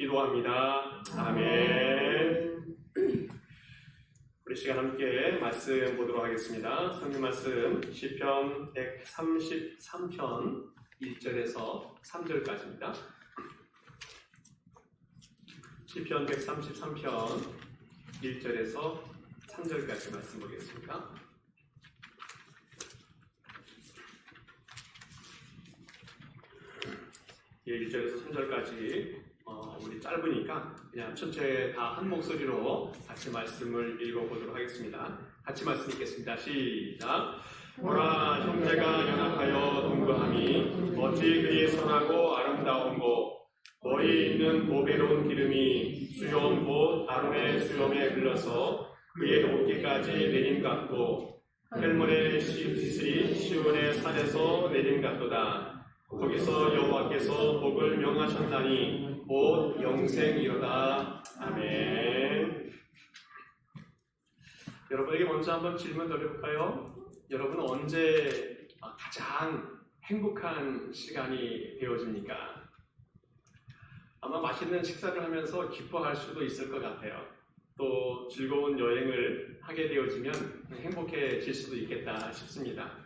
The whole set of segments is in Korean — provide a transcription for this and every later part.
기도합니다. 아멘. 우리 시간 함께 말씀 보도록 하겠습니다. 성경 말씀 시편 133편 1절에서 3절까지입니다. 시편 133편 1절에서 3절까지 말씀 보겠습니다. 예, 1절에서 3절까지 우리 짧으니까 그냥 전체 다 한 목소리로 같이 말씀을 읽어보도록 하겠습니다. 같이 말씀 읽겠습니다. 시작! 보라, 형제가 연합하여 동거함이 어찌 그리 선하고 아름다운 곳, 너희 있는 보배로운 기름이 수염 곧 아론의 수염에 흘러서 그의 옷깃까지 내림 같고 헬몬의 시슬이 시온의 산에서 내림 같도다. 거기서 여호와께서 복을 명하셨나니 곧 영생이로다. 아멘. 여러분에게 먼저 한번 질문 드려볼까요? 여러분은 언제 가장 행복한 시간이 되어집니까? 아마 맛있는 식사를 하면서 기뻐할 수도 있을 것 같아요. 또 즐거운 여행을 하게 되어지면 행복해질 수도 있겠다 싶습니다.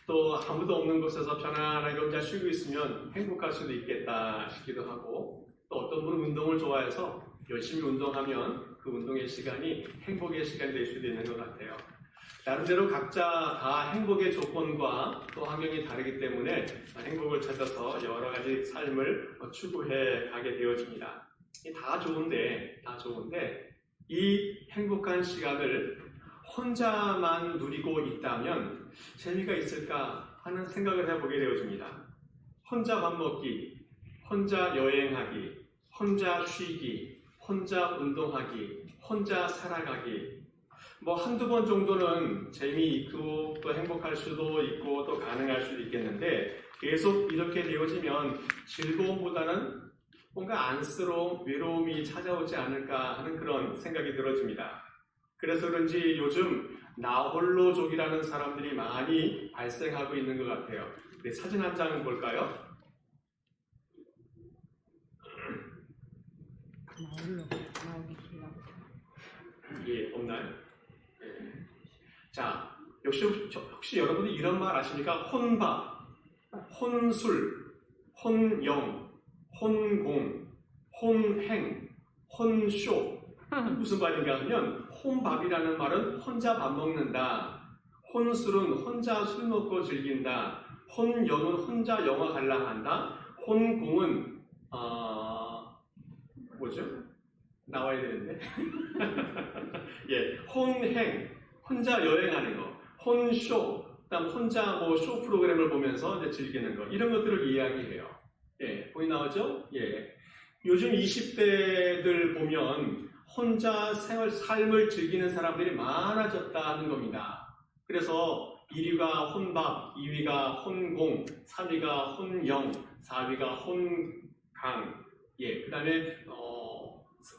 또 아무도 없는 곳에서 편안하게 혼자 쉬고 있으면 행복할 수도 있겠다 싶기도 하고, 또 어떤 분은 운동을 좋아해서 열심히 운동하면 그 운동의 시간이 행복의 시간이 될 수도 있는 것 같아요. 나름대로 각자 다 행복의 조건과 또 환경이 다르기 때문에 행복을 찾아서 여러 가지 삶을 추구해 가게 되어집니다. 다 좋은데 이 행복한 시간을 혼자만 누리고 있다면 재미가 있을까 하는 생각을 해보게 되어집니다. 혼자 밥 먹기, 혼자 여행하기, 혼자 쉬기, 혼자 운동하기, 혼자 살아가기, 한두 번 정도는 재미있고 또 행복할 수도 있고 또 가능할 수도 있겠는데, 계속 이렇게 되어지면 즐거움보다는 뭔가 안쓰러움, 외로움이 찾아오지 않을까 하는 그런 생각이 들어집니다. 그래서 그런지 요즘 나홀로족이라는 사람들이 많이 발생하고 있는 것 같아요. 사진 한 장 볼까요? 예, 없나요? 예. 자, 혹시 여러분이 이런 말 아십니까? 혼밥, 혼술, 혼영, 혼공, 혼행, 혼쇼. 무슨 말인가 하면, 혼밥이라는 말은 혼자 밥 먹는다, 혼술은 혼자 술 먹고 즐긴다, 혼영은 혼자 영화 관람한다, 혼공은 나와야 되는데 예, 혼행, 혼자 여행하는 거, 혼쇼, 그다음 혼자 쇼 프로그램을 보면서 이제 즐기는 거, 이런 것들을 이야기해요. 예, 보이 나오죠? 예. 요즘 20대들 보면 혼자 삶을 즐기는 사람들이 많아졌다는 겁니다. 그래서 1위가 혼밥, 2위가 혼공, 3위가 혼영, 4위가 혼강, 예, 그 다음에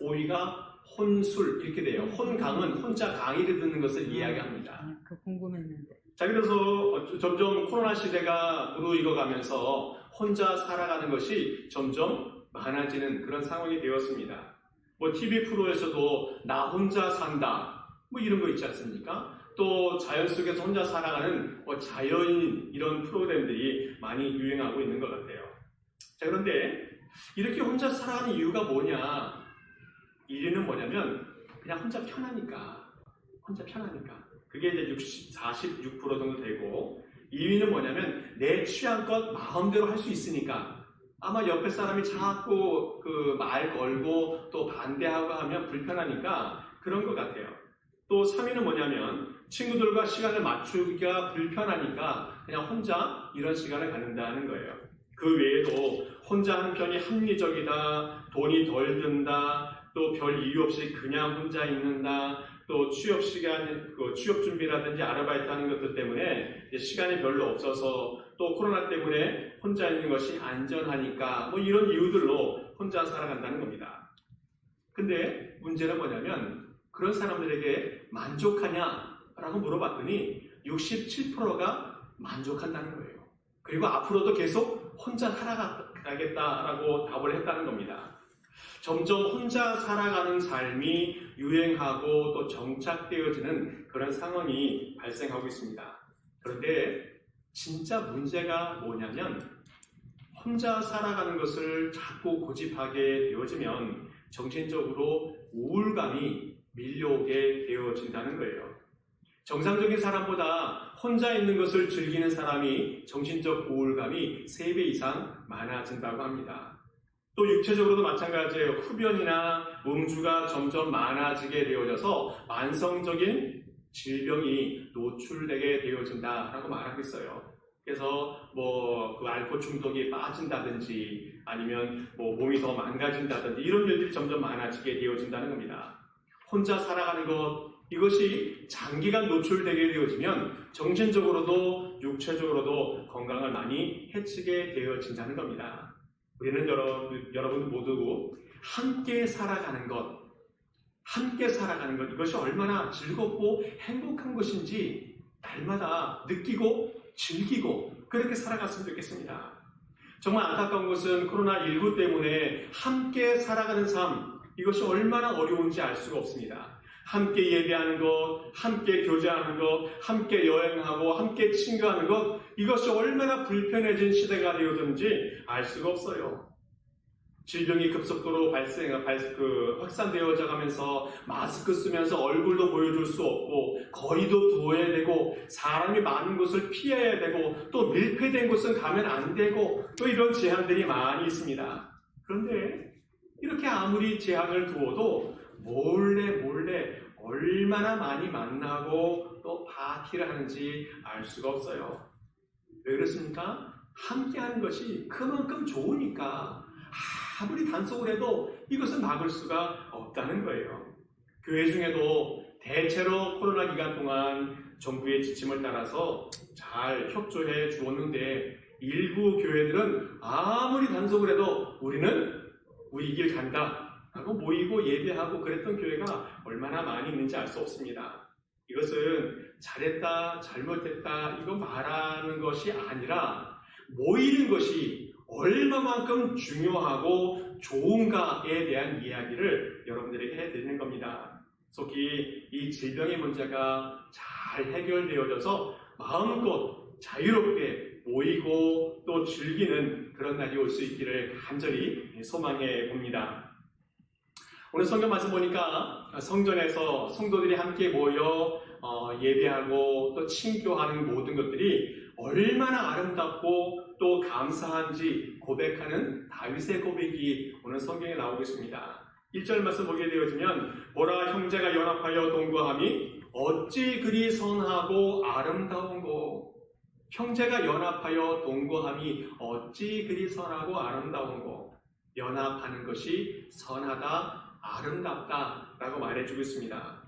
5위가 혼술, 이렇게 돼요. 혼강은 혼자 강의를 듣는 것을 이야기합니다. 그 궁금했는데. 자, 그래서 점점 코로나 시대가 무르익어가면서 혼자 살아가는 것이 점점 많아지는 그런 상황이 되었습니다. TV 프로에서도 나 혼자 산다, 이런 거 있지 않습니까? 또 자연 속에서 혼자 살아가는 자연인, 이런 프로그램들이 많이 유행하고 있는 것 같아요. 자, 그런데 이렇게 혼자 살아가는 이유가 뭐냐? 1위는 뭐냐면 그냥 혼자 편하니까. 그게 이제 46% 정도 되고, 2위는 뭐냐면 내 취향껏 마음대로 할 수 있으니까. 아마 옆에 사람이 자꾸 말 걸고 또 반대하고 하면 불편하니까 그런 것 같아요. 또 3위는 뭐냐면 친구들과 시간을 맞추기가 불편하니까 그냥 혼자 이런 시간을 갖는다는 거예요. 그 외에도 혼자 하는 편이 합리적이다, 돈이 덜 든다, 또 별 이유 없이 그냥 혼자 있는다, 또 취업 준비라든지 아르바이트 하는 것들 때문에 시간이 별로 없어서, 또 코로나 때문에 혼자 있는 것이 안전하니까, 이런 이유들로 혼자 살아간다는 겁니다. 근데 문제는 뭐냐면 그런 사람들에게 만족하냐라고 물어봤더니 67%가 만족한다는 거예요. 그리고 앞으로도 계속 혼자 살아가겠다라고 답을 했다는 겁니다. 점점 혼자 살아가는 삶이 유행하고 또 정착되어지는 그런 상황이 발생하고 있습니다. 그런데 진짜 문제가 뭐냐면 혼자 살아가는 것을 자꾸 고집하게 되어지면 정신적으로 우울감이 밀려오게 되어진다는 거예요. 정상적인 사람보다 혼자 있는 것을 즐기는 사람이 정신적 우울감이 3배 이상 많아진다고 합니다. 또 육체적으로도 마찬가지예요. 흡연이나 음주가 점점 많아지게 되어져서 만성적인 질병이 노출되게 되어진다라고 말하고 있어요. 그래서 그 알코올 중독이 빠진다든지 아니면 몸이 더 망가진다든지 이런 일들이 점점 많아지게 되어진다는 겁니다. 혼자 살아가는 것, 이것이 장기간 노출되게 되어지면 정신적으로도 육체적으로도 건강을 많이 해치게 되어진다는 겁니다. 우리는 여러분 모두 함께 살아가는 것, 이것이 얼마나 즐겁고 행복한 것인지 날마다 느끼고 즐기고 그렇게 살아갔으면 좋겠습니다. 정말 안타까운 것은 코로나19 때문에 함께 살아가는 삶, 이것이 얼마나 어려운지 알 수가 없습니다. 함께 예배하는 것, 함께 교제하는 것, 함께 여행하고 함께 친구하는 것, 이것이 얼마나 불편해진 시대가 되었는지 알 수가 없어요. 질병이 급속도로 확산되어져 가면서 마스크 쓰면서 얼굴도 보여줄 수 없고 거리도 두어야 되고 사람이 많은 곳을 피해야 되고 또 밀폐된 곳은 가면 안 되고 또 이런 제한들이 많이 있습니다. 그런데 이렇게 아무리 제한을 두어도 몰래 얼마나 많이 만나고 또 파티를 하는지 알 수가 없어요. 왜 그렇습니까? 함께하는 것이 그만큼 좋으니까 아무리 단속을 해도 이것은 막을 수가 없다는 거예요. 교회 중에도 대체로 코로나 기간 동안 정부의 지침을 따라서 잘 협조해 주었는데 일부 교회들은 아무리 단속을 해도 우리는 우리 길 간다 하고 모이고 예배하고 그랬던 교회가 얼마나 많이 있는지 알 수 없습니다. 이것은 잘했다 잘못했다 이거 말하는 것이 아니라 모이는 것이 얼마만큼 중요하고 좋은가에 대한 이야기를 여러분들에게 해드리는 겁니다. 속히 이 질병의 문제가 잘 해결되어져서 마음껏 자유롭게 모이고 또 즐기는 그런 날이 올 수 있기를 간절히 소망해 봅니다. 오늘 성경 말씀 보니까 성전에서 성도들이 함께 모여 예배하고 또 친교하는 모든 것들이 얼마나 아름답고 또 감사한지 고백하는 다윗의 고백이 오늘 성경에 나오고 있습니다. 1절 말씀 보게 되어지면 보라 형제가 연합하여 동거함이 어찌 그리 선하고 아름다운고. 형제가 연합하여 동거함이 어찌 그리 선하고 아름다운고. 연합하는 것이 선하다 아름답다 라고 말해주고 있습니다.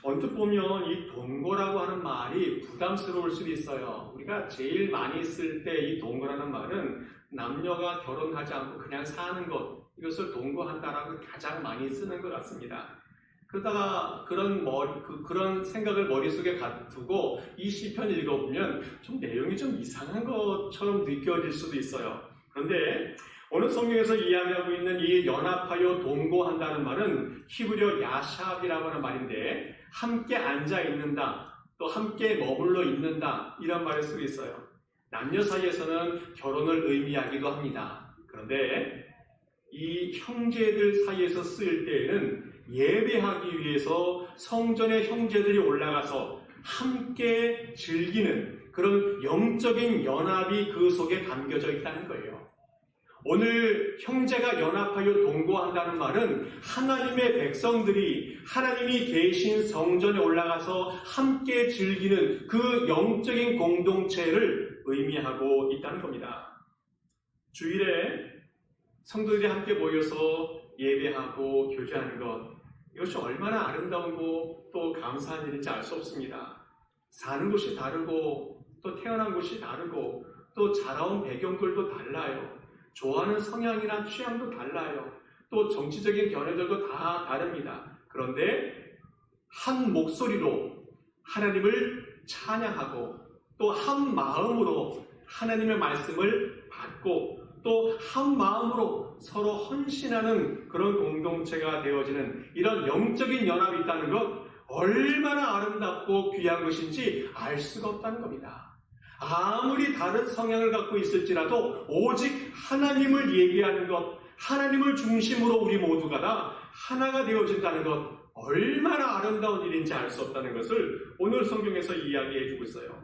언뜻 보면 이 동거라고 하는 말이 부담스러울 수도 있어요. 우리가 제일 많이 쓸 때 이 동거라는 말은 남녀가 결혼하지 않고 그냥 사는 것, 이것을 동거한다라고 가장 많이 쓰는 것 같습니다. 그러다가 그런 생각을 머릿속에 두고 이 시편 읽어보면 좀 내용이 좀 이상한 것처럼 느껴질 수도 있어요. 그런데 오늘 성경에서 이야기하고 있는 이 연합하여 동거한다는 말은 히브리어 야샵이라고 하는 말인데 함께 앉아 있는다, 또 함께 머물러 있는다 이런 말을 쓰고 있어요. 남녀 사이에서는 결혼을 의미하기도 합니다. 그런데 이 형제들 사이에서 쓰일 때에는 예배하기 위해서 성전의 형제들이 올라가서 함께 즐기는 그런 영적인 연합이 그 속에 담겨져 있다는 거예요. 오늘 형제가 연합하여 동거한다는 말은 하나님의 백성들이 하나님이 계신 성전에 올라가서 함께 즐기는 그 영적인 공동체를 의미하고 있다는 겁니다. 주일에 성도들이 함께 모여서 예배하고 교제하는 것, 이것이 얼마나 아름다운고 또 감사한 일인지 알 수 없습니다. 사는 곳이 다르고 또 태어난 곳이 다르고 또 자라온 배경들도 달라요. 좋아하는 성향이나 취향도 달라요. 또 정치적인 견해들도 다 다릅니다. 그런데 한 목소리로 하나님을 찬양하고 또 한 마음으로 하나님의 말씀을 받고 또 한 마음으로 서로 헌신하는 그런 공동체가 되어지는 이런 영적인 연합이 있다는 것, 얼마나 아름답고 귀한 것인지 알 수가 없다는 겁니다. 아무리 다른 성향을 갖고 있을지라도 오직 하나님을 얘기하는 것, 하나님을 중심으로 우리 모두가 다 하나가 되어진다는 것, 얼마나 아름다운 일인지 알 수 없다는 것을 오늘 성경에서 이야기해 주고 있어요.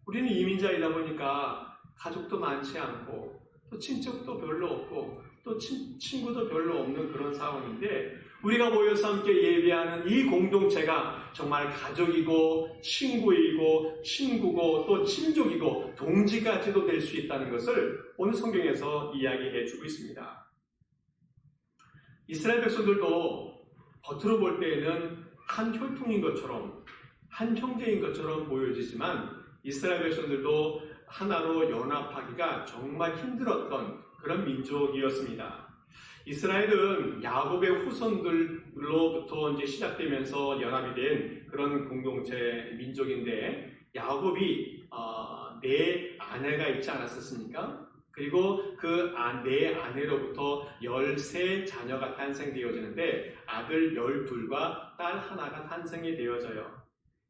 우리는 이민자이다 보니까 가족도 많지 않고 또 친척도 별로 없고 또 친구도 별로 없는 그런 상황인데, 우리가 모여서 함께 예배하는 이 공동체가 정말 가족이고 친구이고 친구고 또 친족이고 동지까지도 될 수 있다는 것을 오늘 성경에서 이야기해 주고 있습니다. 이스라엘 백성들도 겉으로 볼 때에는 한 혈통인 것처럼, 한 형제인 것처럼 보여지지만 이스라엘 백성들도 하나로 연합하기가 정말 힘들었던 그런 민족이었습니다. 이스라엘은 야곱의 후손들로부터 이제 시작되면서 연합이 된 그런 공동체 민족인데, 야곱이 네 아내가 있지 않았었습니까? 그리고 그 네 아내로부터 13자녀가 탄생되어지는데 아들 12과 딸 하나가 탄생이 되어져요.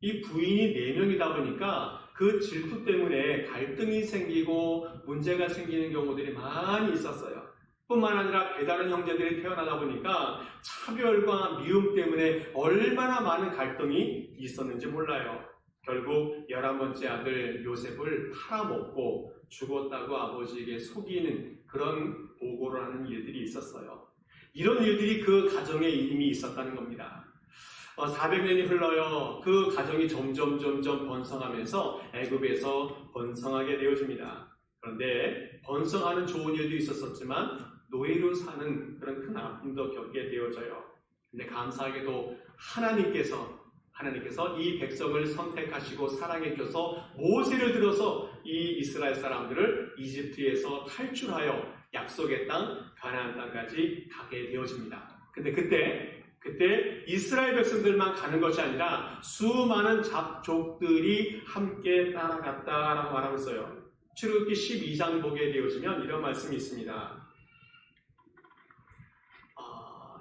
이 부인이 4명이다 보니까 그 질투 때문에 갈등이 생기고 문제가 생기는 경우들이 많이 있었어요. 뿐만 아니라 배다른 형제들이 태어나다 보니까 차별과 미움 때문에 얼마나 많은 갈등이 있었는지 몰라요. 결국 11번째 아들 요셉을 팔아먹고 죽었다고 아버지에게 속이는 그런 보고를 하는 일들이 있었어요. 이런 일들이 그 가정에 이미 있었다는 겁니다. 400년이 흘러요. 그 가정이 점점 번성하면서 애굽에서 번성하게 되어집니다. 그런데 번성하는 좋은 일도 있었었지만 노예로 사는 그런 큰 아픔도 겪게 되어져요. 근데 감사하게도 하나님께서 이 백성을 선택하시고 사랑해 주셔서 모세를 들어서 이 이스라엘 사람들을 이집트에서 탈출하여 약속의 땅 가나안 땅까지 가게 되어집니다. 근데 그때 이스라엘 백성들만 가는 것이 아니라 수많은 잡족들이 함께 따라갔다라고 말하고 있어요. 출애굽기 12장 보게 되어지면 이런 말씀이 있습니다.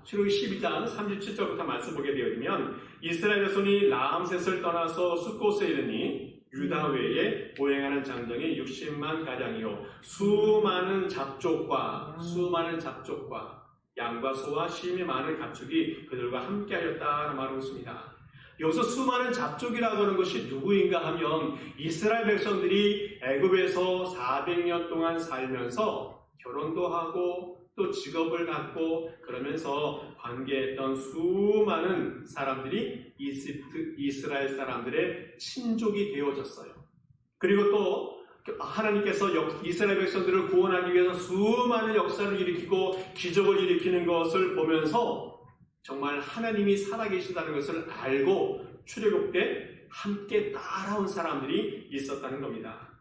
출애굽기 12장 37절부터 말씀 보게 되어지면, 이스라엘 자손이 라암셋을 떠나서 숫곳에 이르니 유다 외에 보행하는 장정이 60만 가량이요 수많은 잡족과 양과 소와 심이 많은 가축이 그들과 함께하였다라고 말하고 있습니다. 여기서 수많은 잡족이라고 하는 것이 누구인가 하면, 이스라엘 백성들이 애굽에서 400년 동안 살면서 결혼도 하고 또 직업을 갖고 그러면서 관계했던 수많은 사람들이 이스라엘 사람들의 친족이 되어졌어요. 그리고 또 하나님께서 이스라엘 백성들을 구원하기 위해서 수많은 역사를 일으키고 기적을 일으키는 것을 보면서 정말 하나님이 살아계시다는 것을 알고 출애굽 때 함께 따라온 사람들이 있었다는 겁니다.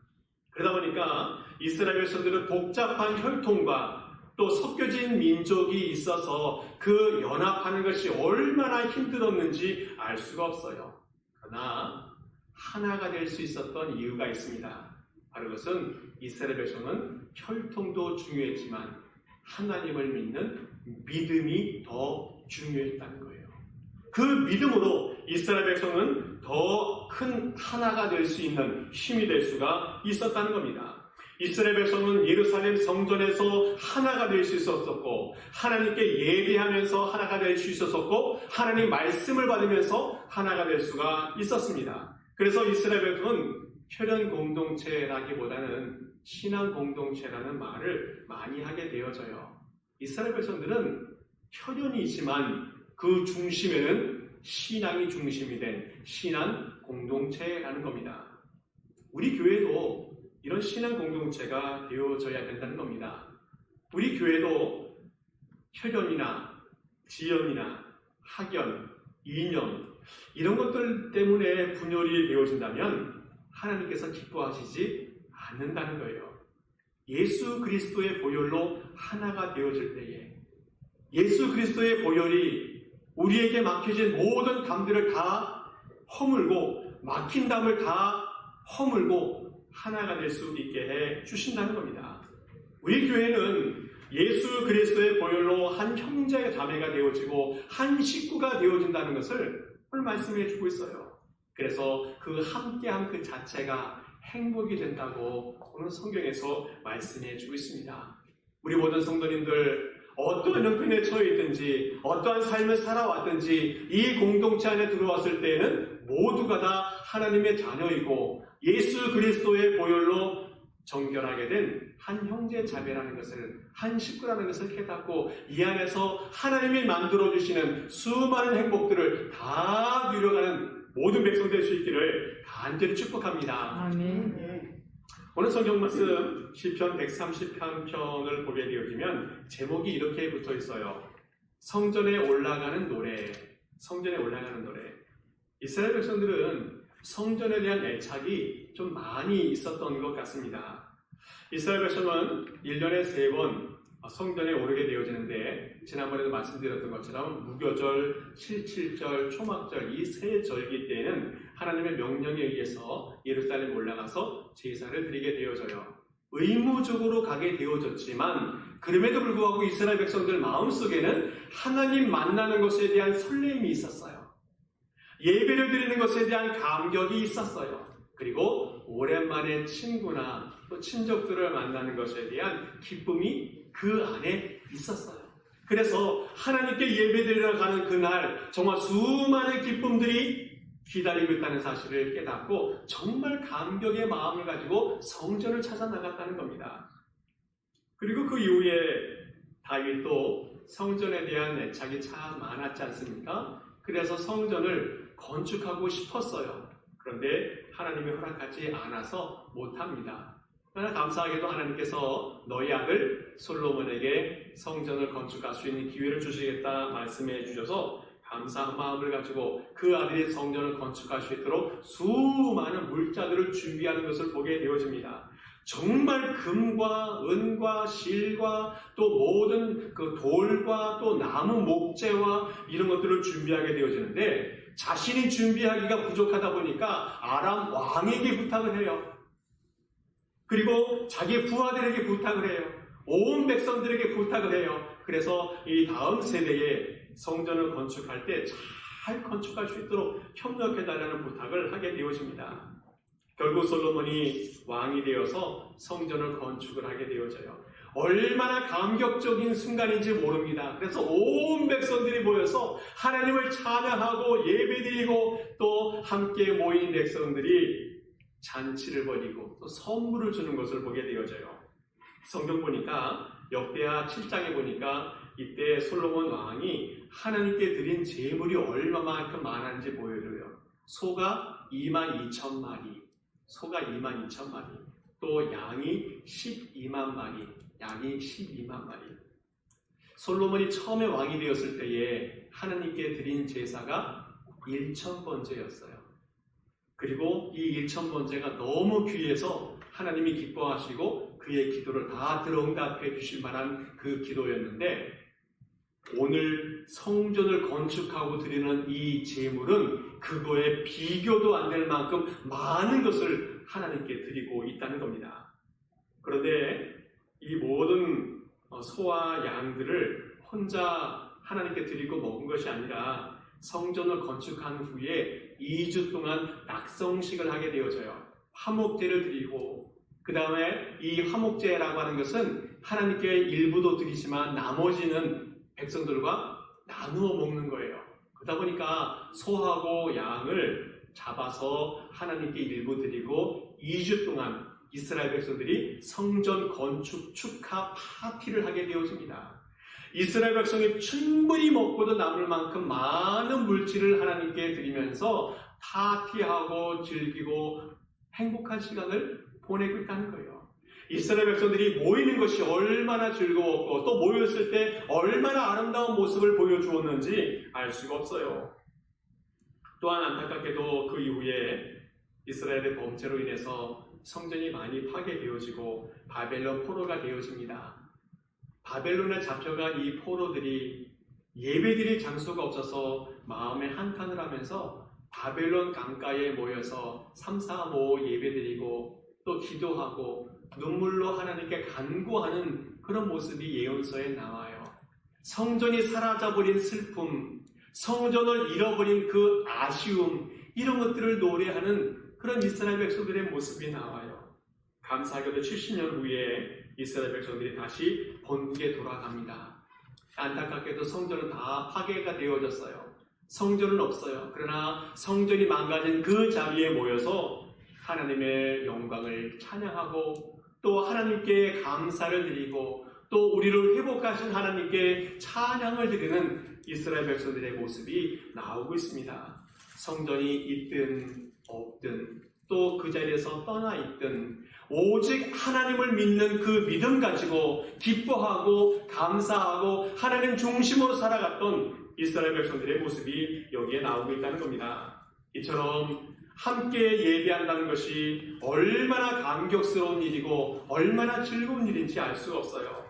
그러다 보니까 이스라엘 백성들은 복잡한 혈통과 또 섞여진 민족이 있어서 그 연합하는 것이 얼마나 힘들었는지 알 수가 없어요. 그러나 하나가 될 수 있었던 이유가 있습니다. 바로 그것은 이스라엘 백성은 혈통도 중요했지만 하나님을 믿는 믿음이 더 중요했다는 거예요. 그 믿음으로 이스라엘 백성은 더 큰 하나가 될 수 있는 힘이 될 수가 있었다는 겁니다. 이스라엘 백성은 예루살렘 성전에서 하나가 될 수 있었고, 하나님께 예배하면서 하나가 될 수 있었고, 하나님 말씀을 받으면서 하나가 될 수가 있었습니다. 그래서 이스라엘 백성은 혈연 공동체라기보다는 신앙 공동체라는 말을 많이 하게 되어져요. 이스라엘 백성들은 혈연이지만 그 중심에는 신앙이 중심이 된 신앙 공동체라는 겁니다. 우리 교회도 이런 신앙 공동체가 되어져야 된다는 겁니다. 우리 교회도 혈연이나 지연이나 학연, 인연 이런 것들 때문에 분열이 되어진다면 하나님께서 기뻐하시지 않는다는 거예요. 예수 그리스도의 보혈로 하나가 되어질 때에 예수 그리스도의 보혈이 우리에게 막혀진 모든 담들을 다 허물고 막힌 담을 다 허물고 하나가 될 수 있게 해 주신다는 겁니다. 우리 교회는 예수 그리스도의 보혈로 한 형제 자매가 되어지고 한 식구가 되어진다는 것을 오늘 말씀해 주고 있어요. 그래서 그 함께한 그 자체가 행복이 된다고 오늘 성경에서 말씀해 주고 있습니다. 우리 모든 성도님들 어떠한 형편에 처해 있든지 어떠한 삶을 살아왔든지 이 공동체 안에 들어왔을 때에는 모두가 다 하나님의 자녀이고 예수 그리스도의 보혈로 정결하게 된 한 형제 자매라는 것을, 한 식구라는 것을 깨닫고 이 안에서 하나님이 만들어주시는 수많은 행복들을 다 누려가는 모든 백성 될 수 있기를 간절히 축복합니다. 아멘. 오늘 성경 말씀 시편 133편을 보게 되어지면 제목이 이렇게 붙어 있어요. 성전에 올라가는 노래. 성전에 올라가는 노래. 이스라엘 백성들은 성전에 대한 애착이 좀 많이 있었던 것 같습니다. 이스라엘 백성은 1년에 3번 성전에 오르게 되어지는데 지난번에도 말씀드렸던 것처럼 무교절, 실칠절, 초막절 이 세 절기 때에는 하나님의 명령에 의해서 예루살렘 올라가서 제사를 드리게 되어져요. 의무적으로 가게 되어졌지만 그럼에도 불구하고 이스라엘 백성들 마음속에는 하나님 만나는 것에 대한 설레임이 있었어요. 예배를 드리는 것에 대한 감격이 있었어요. 그리고 오랜만에 친구나 또 친족들을 만나는 것에 대한 기쁨이 그 안에 있었어요. 그래서 하나님께 예배드리러 가는 그날 정말 수많은 기쁨들이 기다리고 있다는 사실을 깨닫고 정말 감격의 마음을 가지고 성전을 찾아 나갔다는 겁니다. 그리고 그 이후에 다윗도 성전에 대한 애착이 참 많았지 않습니까? 그래서 성전을 건축하고 싶었어요. 그런데 하나님이 허락하지 않아서 못합니다. 그러나 감사하게도 하나님께서 너희 아들 솔로몬에게 성전을 건축할 수 있는 기회를 주시겠다 말씀해 주셔서 감사한 마음을 가지고 그 아들이 성전을 건축할 수 있도록 수많은 물자들을 준비하는 것을 보게 되어집니다. 정말 금과 은과 실과 또 모든 그 돌과 또 나무 목재와 이런 것들을 준비하게 되어지는데 자신이 준비하기가 부족하다 보니까 아람 왕에게 부탁을 해요. 그리고 자기 부하들에게 부탁을 해요. 온 백성들에게 부탁을 해요. 그래서 이 다음 세대에 성전을 건축할 때 잘 건축할 수 있도록 협력해달라는 부탁을 하게 되어집니다. 결국 솔로몬이 왕이 되어서 성전을 건축을 하게 되어져요. 얼마나 감격적인 순간인지 모릅니다. 그래서 온 백성들이 모여서 하나님을 찬양하고 예배드리고 또 함께 모인 백성들이 잔치를 벌이고 또 선물을 주는 것을 보게 되어져요. 성경 보니까 역대하 7장에 보니까 이때 솔로몬 왕이 하나님께 드린 제물이 얼마만큼 많았는지 보여줘요. 소가 22,000마리, 소가 22,000마리, 또 양이 12만 마리, 양이 12만 마리. 솔로몬이 처음에 왕이 되었을 때에 하나님께 드린 제사가 1,000번제였어요. 그리고 이 1,000번제가 너무 귀해서 하나님이 기뻐하시고 그의 기도를 다 들어응답해 주실 만한 그 기도였는데 오늘 성전을 건축하고 드리는 이 제물은 그거에 비교도 안 될 만큼 많은 것을 하나님께 드리고 있다는 겁니다. 그런데 이 모든 소와 양들을 혼자 하나님께 드리고 먹은 것이 아니라 성전을 건축한 후에 2주 동안 낙성식을 하게 되어져요. 화목제를 드리고 그 다음에 이 화목제라고 하는 것은 하나님께 일부도 드리지만 나머지는 백성들과 나누어 먹는 거예요. 그러다 보니까 소하고 양을 잡아서 하나님께 일부 드리고 2주 동안 이스라엘 백성들이 성전 건축 축하 파티를 하게 되어집니다. 이스라엘 백성이 충분히 먹고도 남을 만큼 많은 물질을 하나님께 드리면서 파티하고 즐기고 행복한 시간을 보내고 있다는 거예요. 이스라엘 백성들이 모이는 것이 얼마나 즐거웠고 또 모였을 때 얼마나 아름다운 모습을 보여주었는지 알 수가 없어요. 또한 안타깝게도 그 이후에 이스라엘의 범죄로 인해서 성전이 많이 파괴되어지고 바벨론 포로가 되어집니다. 바벨론에 잡혀간 이 포로들이 예배드릴 장소가 없어서 마음에 한탄을 하면서 바벨론 강가에 모여서 3, 4, 5 예배드리고 또 기도하고 눈물로 하나님께 간구하는 그런 모습이 예언서에 나와요. 성전이 사라져버린 슬픔, 성전을 잃어버린 그 아쉬움, 이런 것들을 노래하는 그런 이스라엘 백성들의 모습이 나와요. 감사하게도 70년 후에 이스라엘 백성들이 다시 본국에 돌아갑니다. 안타깝게도 성전은 다 파괴가 되어졌어요. 성전은 없어요. 그러나 성전이 망가진 그 자리에 모여서 하나님의 영광을 찬양하고 또 하나님께 감사를 드리고 또 우리를 회복하신 하나님께 찬양을 드리는 이스라엘 백성들의 모습이 나오고 있습니다. 성전이 있든 없든 또 그 자리에서 떠나 있든 오직 하나님을 믿는 그 믿음 가지고 기뻐하고 감사하고 하나님 중심으로 살아갔던 이스라엘 백성들의 모습이 여기에 나오고 있다는 겁니다. 이처럼 함께 예배한다는 것이 얼마나 감격스러운 일이고 얼마나 즐거운 일인지 알 수가 없어요.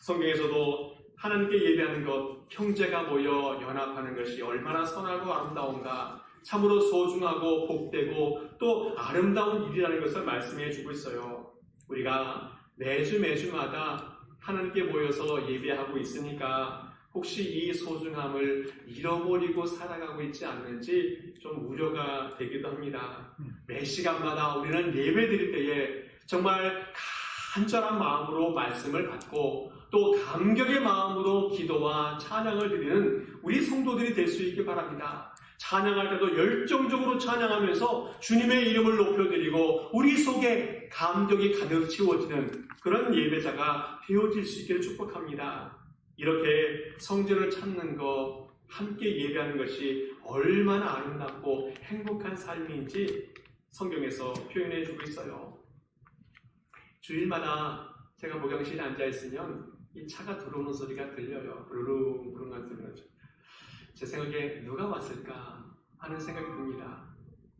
성경에서도 하나님께 예배하는 것, 형제가 모여 연합하는 것이 얼마나 선하고 아름다운가, 참으로 소중하고 복되고 또 아름다운 일이라는 것을 말씀해 주고 있어요. 우리가 매주마다 하나님께 모여서 예배하고 있으니까 혹시 이 소중함을 잃어버리고 살아가고 있지 않는지 좀 우려가 되기도 합니다. 매 시간마다 우리는 예배 드릴 때에 정말 간절한 마음으로 말씀을 받고 또 감격의 마음으로 기도와 찬양을 드리는 우리 성도들이 될 수 있길 바랍니다. 찬양할 때도 열정적으로 찬양하면서 주님의 이름을 높여드리고 우리 속에 감격이 가득 채워지는 그런 예배자가 되어질 수 있기를 축복합니다. 이렇게 성전을 찾는 것, 함께 예배하는 것이 얼마나 아름답고 행복한 삶인지 성경에서 표현해 주고 있어요. 주일마다 제가 목양실에 앉아있으면 이 차가 들어오는 소리가 들려요. 부르릉부르릉 들리는 제 생각에 누가 왔을까 하는 생각이 듭니다.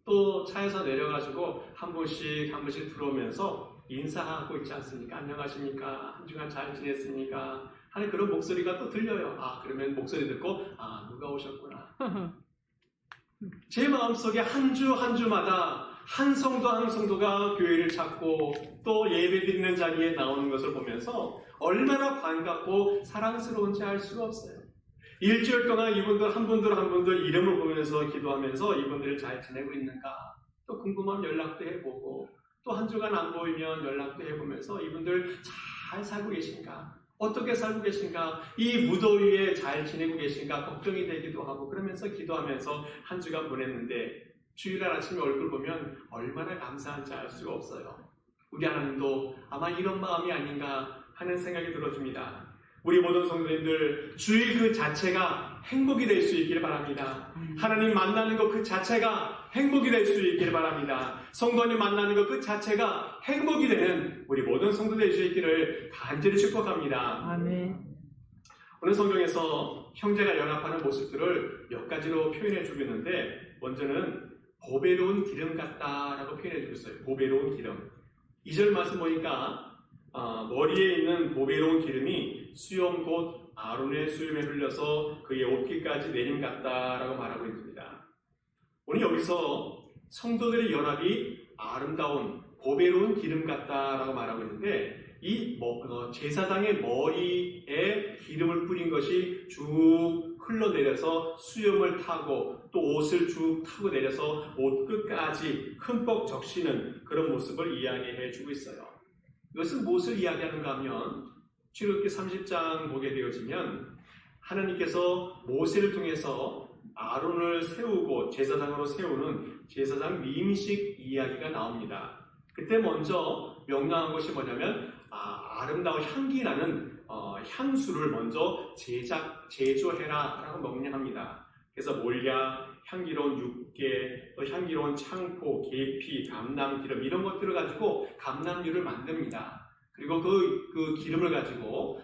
또 차에서 내려가지고 한 번씩 들어오면서 인사하고 있지 않습니까? 안녕하십니까? 한 주간 잘 지냈습니까? 하는 그런 목소리가 또 들려요. 그러면 목소리 듣고 누가 오셨구나. 제 마음속에 한 주마다 한 성도가 교회를 찾고 또 예배 드리는 자리에 나오는 것을 보면서 얼마나 반갑고 사랑스러운지 알 수가 없어요. 일주일 동안 이분들 한 분들 이름을 보면서 기도하면서 이분들을 잘 지내고 있는가 또 궁금하면 연락도 해보고 또 한 주간 안 보이면 연락도 해보면서 이분들 잘 살고 계신가, 어떻게 살고 계신가, 이 무더위에 잘 지내고 계신가 걱정이 되기도 하고 그러면서 기도하면서 한 주간 보냈는데 주일날 아침에 얼굴 보면 얼마나 감사한지 알 수가 없어요. 우리 하나님도 아마 이런 마음이 아닌가 하는 생각이 들어줍니다. 우리 모든 성도님들 주일 그 자체가 행복이 될 수 있기를 바랍니다. 하나님 만나는 것 그 자체가 행복이 될 수 있기를 바랍니다. 성도님 만나는 것 그 자체가 행복이 되는 우리 모든 성도 될 수 있기를 간절히 축복합니다. 아멘. 오늘 성경에서 형제가 연합하는 모습들을 몇 가지로 표현해 주고 있는데 먼저는 보배로운 기름 같다라고 표현해 주고 있어요. 보배로운 기름. 2절 말씀 보니까 머리에 있는 보배로운 기름이 수염 곧 아론의 수염에 흘려서 그의 옷깃까지 내림 같다라고 말하고 있습니다. 오늘 여기서 성도들의 연합이 아름다운 보배로운 기름 같다라고 말하고 있는데 이 제사장의 머리에 기름을 뿌린 것이 쭉 흘러내려서 수염을 타고 또 옷을 쭉 타고 내려서 옷 끝까지 흠뻑 적시는 그런 모습을 이야기해 주고 있어요. 이것은 무엇을 이야기하는가 하면 출애굽기 30장 보게 되어지면 하나님께서 모세를 통해서 아론을 세우고 제사장으로 세우는 제사장 위임식 이야기가 나옵니다. 그때 먼저 명령한 것이 뭐냐면 아름다운 향기 나는 향수를 먼저 제조해라 라고 명령합니다. 그래서 몰약, 향기로운 육개, 또 향기로운 창포, 계피, 감람기름 이런 것들을 가지고 감람유를 만듭니다. 그리고 그 기름을 가지고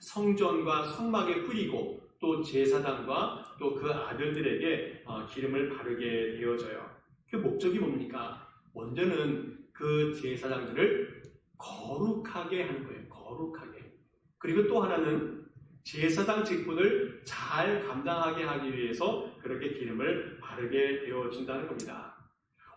성전과 성막에 뿌리고 또 제사장과 또 그 아들들에게 기름을 바르게 되어져요. 그 목적이 뭡니까? 먼저는 그 제사장들을 거룩하게 하는 거예요. 거룩하게. 그리고 또 하나는 제사장 직분을 잘 감당하게 하기 위해서 그렇게 기름을 바르게 되어진다는 겁니다.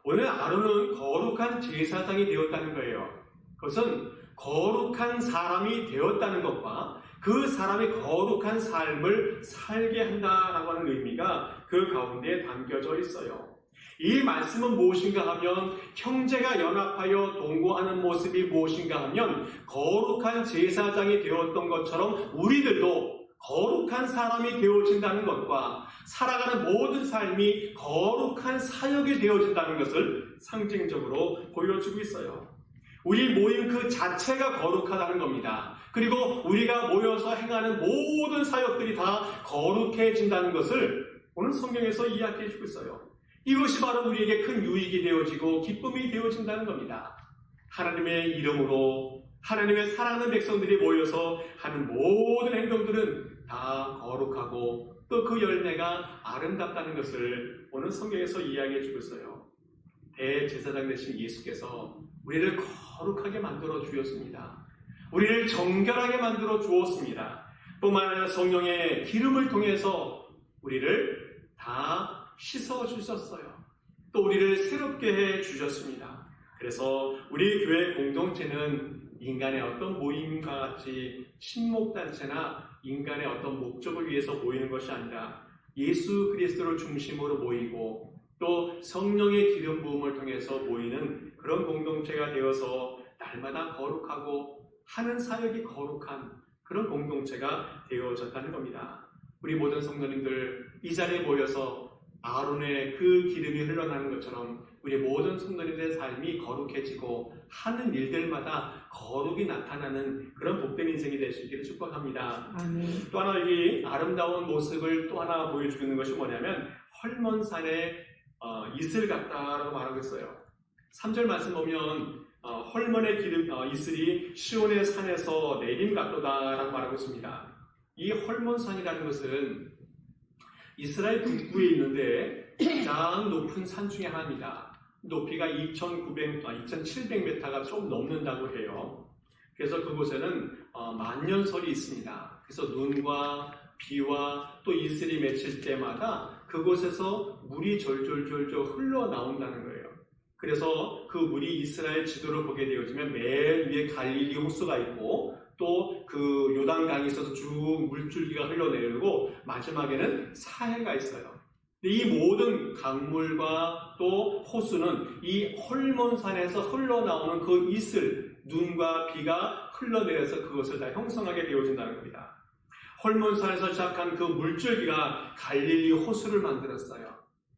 오늘 아론은 거룩한 제사장이 되었다는 거예요. 그것은 거룩한 사람이 되었다는 것과 그 사람이 거룩한 삶을 살게 한다라고 하는 의미가 그 가운데 담겨져 있어요. 이 말씀은 무엇인가 하면 형제가 연합하여 동거하는 모습이 무엇인가 하면 거룩한 제사장이 되었던 것처럼 우리들도 거룩한 사람이 되어진다는 것과 살아가는 모든 삶이 거룩한 사역이 되어진다는 것을 상징적으로 보여주고 있어요. 우리 모임 그 자체가 거룩하다는 겁니다. 그리고 우리가 모여서 행하는 모든 사역들이 다 거룩해진다는 것을 오늘 성경에서 이야기해 주고 있어요. 이것이 바로 우리에게 큰 유익이 되어지고 기쁨이 되어진다는 겁니다. 하나님의 이름으로 하나님의 사랑하는 백성들이 모여서 하는 모든 행동들은 다 거룩하고 또 그 열매가 아름답다는 것을 오늘 성경에서 이야기해 주고 있어요. 대제사장 되신 예수께서 우리를 거룩하게 만들어 주었습니다. 우리를 정결하게 만들어 주었습니다. 뿐만 아니라 성령의 기름을 통해서 우리를 다 씻어 주셨어요. 또 우리를 새롭게 해 주셨습니다. 그래서 우리 교회 공동체는 인간의 어떤 모임과 같이 친목단체나 인간의 어떤 목적을 위해서 모이는 것이 아니라 예수 그리스도를 중심으로 모이고 또 성령의 기름 부음을 통해서 모이는 그런 공동체가 되어서 날마다 거룩하고 하는 사역이 거룩한 그런 공동체가 되어졌다는 겁니다. 우리 모든 성도님들 이 자리에 모여서 아론의 그 기름이 흘러나는 것처럼 우리 모든 성도님들의 삶이 거룩해지고 하는 일들마다 거룩이 나타나는 그런 복된 인생이 될 수 있기를 축복합니다. 아멘. 또 하나 여기 아름다운 모습을 또 하나 보여주는 것이 뭐냐면 헐몬산의 이슬 같다라고 말하고 있어요. 3절 말씀 보면 헐몬의 이슬이 시온의 산에서 내림 같도다라고 말하고 있습니다. 이 헐몬산이라는 것은 이스라엘 북부에 있는데 가장 높은 산 중에 하나입니다. 높이가 2,700m가 좀 넘는다고 해요. 그래서 그곳에는 만년설이 있습니다. 그래서 눈과 비와 또 이슬이 맺힐 때마다 그곳에서 물이 졸졸졸졸 흘러나온다는 거예요. 그래서 그 물이 이스라엘 지도를 보게 되어지면 맨 위에 갈릴리 호수가 있고 또 그 요단강이 있어서 쭉 물줄기가 흘러내리고 마지막에는 사해가 있어요. 이 모든 강물과 또 호수는 이 헐몬산에서 흘러나오는 그 이슬, 눈과 비가 흘러내려서 그것을 다 형성하게 되어진다는 겁니다. 헐몬산에서 시작한 그 물줄기가 갈릴리 호수를 만들었어요.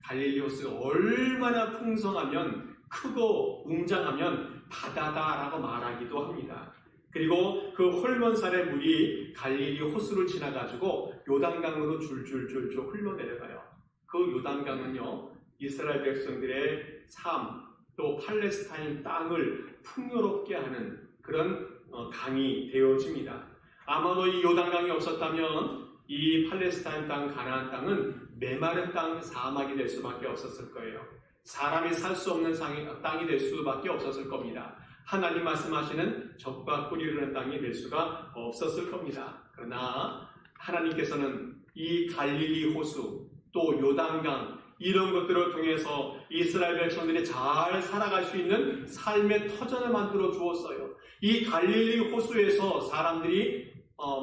갈릴리 호수가 얼마나 풍성하면 크고 웅장하면 바다다라고 말하기도 합니다. 그리고 그 헐몬산의 물이 갈릴리 호수를 지나가지고 요단강으로 줄줄줄줄 흘러내려가요. 그 요단강은요, 이스라엘 백성들의 삶, 또 팔레스타인 땅을 풍요롭게 하는 그런 강이 되어집니다. 아마도 이 요단강이 없었다면 이 팔레스타인 땅, 가나안 땅은 메마른 땅, 사막이 될 수밖에 없었을 거예요. 사람이 살 수 없는 땅이 될 수밖에 없었을 겁니다. 하나님 말씀하시는 적과 꿀이 흐르는 땅이 될 수가 없었을 겁니다. 그러나 하나님께서는 이 갈릴리 호수, 또 요단강 이런 것들을 통해서 이스라엘 백성들이 잘 살아갈 수 있는 삶의 터전을 만들어 주었어요. 이 갈릴리 호수에서 사람들이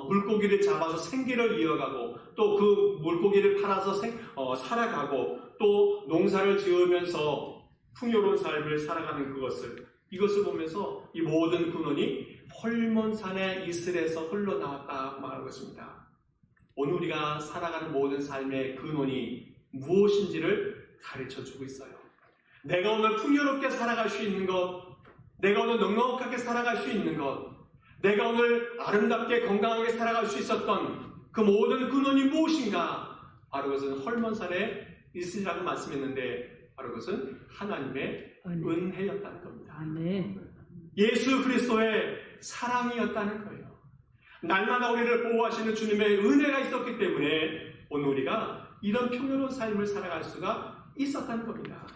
물고기를 잡아서 생계를 이어가고 또 그 물고기를 팔아서 살아가고 또 농사를 지으면서 풍요로운 삶을 살아가는 이것을 보면서 이 모든 근원이 헐몬산의 이슬에서 흘러나왔다고 말하고 있습니다. 오늘 우리가 살아가는 모든 삶의 근원이 무엇인지를 가르쳐주고 있어요. 내가 오늘 풍요롭게 살아갈 수 있는 것, 내가 오늘 넉넉하게 살아갈 수 있는 것, 내가 오늘 아름답게 건강하게 살아갈 수 있었던 그 모든 근원이 무엇인가? 바로 그것은 헐몬산의 이슬이라고 말씀했는데 바로 그것은 하나님의 은혜였다는 겁니다. 아멘. 예수 그리스도의 사랑이었다는 거예요. 날마다 우리를 보호하시는 주님의 은혜가 있었기 때문에 오늘 우리가 이런 평화로운 삶을 살아갈 수가 있었다는 겁니다.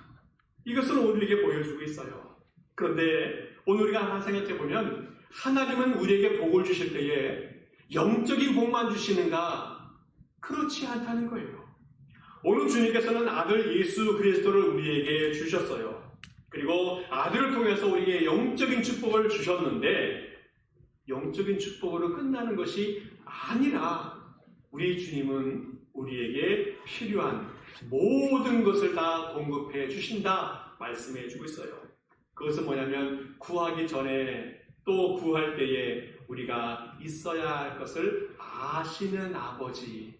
이것을 오늘에게 보여주고 있어요. 그런데 오늘 우리가 하나 생각해보면 하나님은 우리에게 복을 주실 때에 영적인 복만 주시는가? 그렇지 않다는 거예요. 오늘 주님께서는 아들 예수 그리스도를 우리에게 주셨어요. 그리고 아들을 통해서 우리에게 영적인 축복을 주셨는데 영적인 축복으로 끝나는 것이 아니라 우리 주님은 우리에게 필요한 모든 것을 다 공급해 주신다 말씀해 주고 있어요. 그것은 뭐냐면 구하기 전에 또 구할 때에 우리가 있어야 할 것을 아시는 아버지,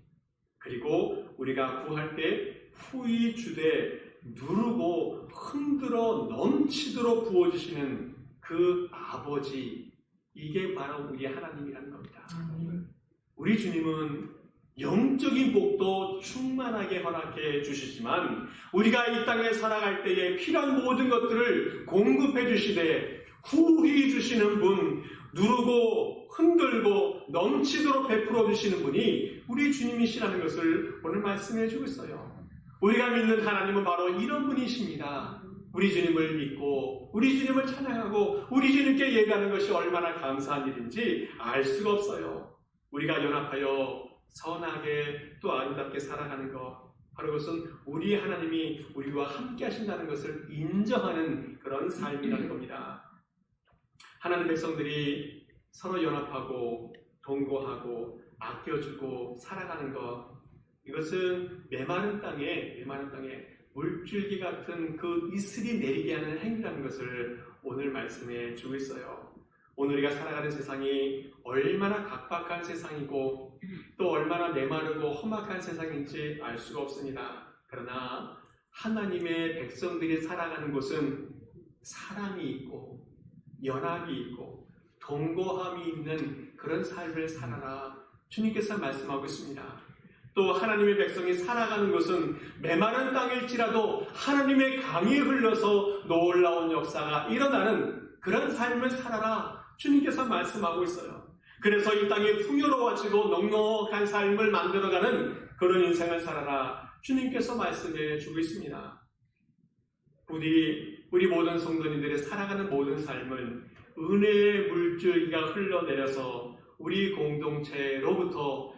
그리고 우리가 구할 때 후히 주되 누르고 흔들어 넘치도록 부어주시는 그 아버지, 이게 바로 우리 하나님이라는 겁니다. 우리 주님은 영적인 복도 충만하게 허락해 주시지만 우리가 이 땅에 살아갈 때에 필요한 모든 것들을 공급해 주시되 후히 주시는 분, 누르고 흔들고 넘치도록 베풀어 주시는 분이 우리 주님이시라는 것을 오늘 말씀해 주고 있어요. 우리가 믿는 하나님은 바로 이런 분이십니다. 우리 주님을 믿고 우리 주님을 찬양하고 우리 주님께 예배하는 것이 얼마나 감사한 일인지 알 수가 없어요. 우리가 연합하여 선하게 또 아름답게 살아가는 것, 바로 그것은 우리 하나님이 우리와 함께 하신다는 것을 인정하는 그런 삶이라는 겁니다. 하나님 백성들이 서로 연합하고 동거하고 아껴주고 살아가는 것, 이것은 메마른 땅에 물줄기 같은 그 이슬이 내리게 하는 행위라는 것을 오늘 말씀해 주고 있어요. 오늘 우리가 살아가는 세상이 얼마나 각박한 세상이고 또 얼마나 메마르고 험악한 세상인지 알 수가 없습니다. 그러나 하나님의 백성들이 살아가는 곳은 사랑이 있고 연합이 있고 동거함이 있는 그런 삶을 살아라, 주님께서 말씀하고 있습니다. 또 하나님의 백성이 살아가는 것은 메마른 땅일지라도 하나님의 강이 흘러서 놀라운 역사가 일어나는 그런 삶을 살아라, 주님께서 말씀하고 있어요. 그래서 이 땅이 풍요로워지고 넉넉한 삶을 만들어가는 그런 인생을 살아라, 주님께서 말씀해 주고 있습니다. 우리 모든 성도님들의 살아가는 모든 삶은 은혜의 물줄기가 흘러내려서 우리 공동체로부터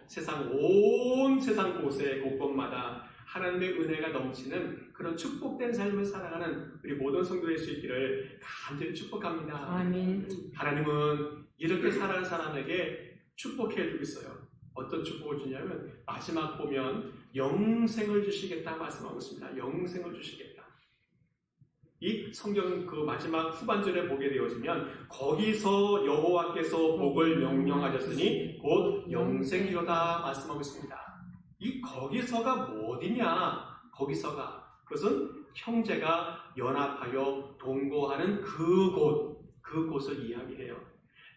온 세상 곳에 곳곳마다 하나님의 은혜가 넘치는 그런 축복된 삶을 살아가는 우리 모든 성도될 수 있기를 간절히 축복합니다. 아멘. 하나님은 이렇게 살아가는 사람에게 축복해 주고 있어요. 어떤 축복을 주냐면 마지막 보면 영생을 주시겠다 말씀하고 있습니다. 영생을 주시겠다. 이 성경 그 마지막 후반절에 보게 되어지면 거기서 여호와께서 복을 명령하셨으니 곧 영생이로다 말씀하고 있습니다. 이 거기서가 어디냐? 거기서가 그것은 형제가 연합하여 동거하는 그곳을 이야기해요.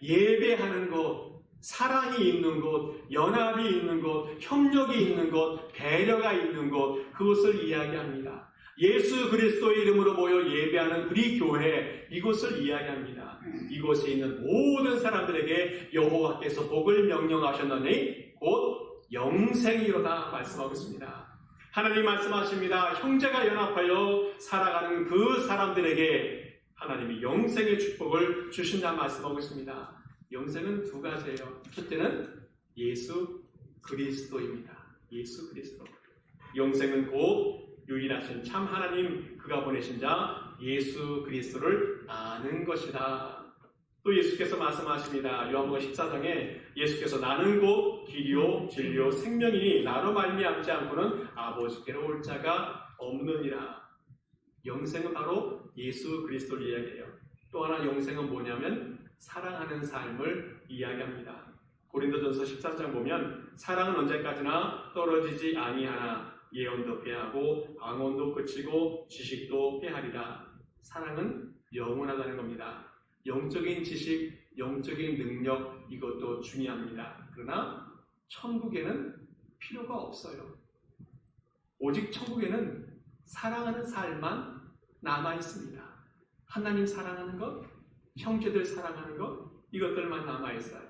예배하는 곳, 사랑이 있는 곳, 연합이 있는 곳, 협력이 있는 곳, 배려가 있는 곳, 그것을 이야기합니다. 예수 그리스도의 이름으로 모여 예배하는 우리 교회, 이곳을 이야기합니다. 이곳에 있는 모든 사람들에게 여호와께서 복을 명령하셨느니 곧 영생이로다 말씀하고 있습니다. 하나님 말씀하십니다. 형제가 연합하여 살아가는 그 사람들에게 하나님이 영생의 축복을 주신다 말씀하고 있습니다. 영생은 두 가지예요. 첫째는 예수 그리스도입니다. 예수 그리스도. 영생은 곧 유일하신 참 하나님, 그가 보내신 자 예수 그리스도를 아는 것이다. 또 예수께서 말씀하십니다. 요한복음 14장에 예수께서 나는 곧 길이요 진리요 생명이니 나로 말미암지 않고는 아버지께로 올 자가 없느니라. 영생은 바로 예수 그리스도를 이야기해요. 또 하나 영생은 뭐냐면 사랑하는 삶을 이야기합니다. 고린도전서 13장 보면 사랑은 언제까지나 떨어지지 아니하나 예언도 패하고 방언도 그치고 지식도 패하리라. 사랑은 영원하다는 겁니다. 영적인 지식, 영적인 능력, 이것도 중요합니다. 그러나 천국에는 필요가 없어요. 오직 천국에는 사랑하는 삶만 남아있습니다. 하나님 사랑하는 것, 형제들 사랑하는 것, 이것들만 남아있어요.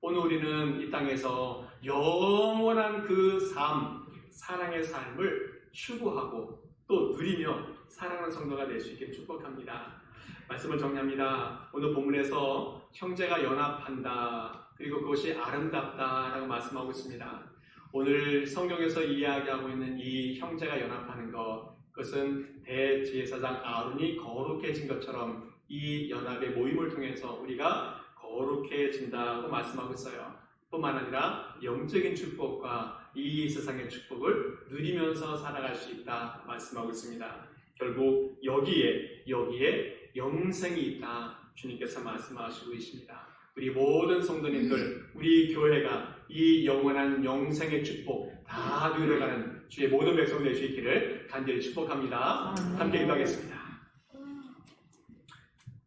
오늘 우리는 이 땅에서 영원한 그 삶, 사랑의 삶을 추구하고 또 누리며 사랑하는 성도가 될 수 있게 축복합니다. 말씀을 정리합니다. 오늘 본문에서 형제가 연합한다, 그리고 그것이 아름답다라고 말씀하고 있습니다. 오늘 성경에서 이야기하고 있는 이 형제가 연합하는 것, 그것은 대제사장 아론이 거룩해진 것처럼 이 연합의 모임을 통해서 우리가 거룩해진다고 말씀하고 있어요. 뿐만 아니라 영적인 축복과 이 세상의 축복을 누리면서 살아갈 수 있다 말씀하고 있습니다. 결국 여기에 영생이 있다 주님께서 말씀하시고 계십니다. 우리 모든 성도님들, 우리 교회가 이 영원한 영생의 축복 다 누려가는 주의 모든 백성들 될 수 있기를 간절히 축복합니다. 함께 기도하겠습니다.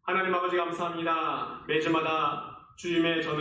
하나님 아버지 감사합니다. 매주마다 주님의 전을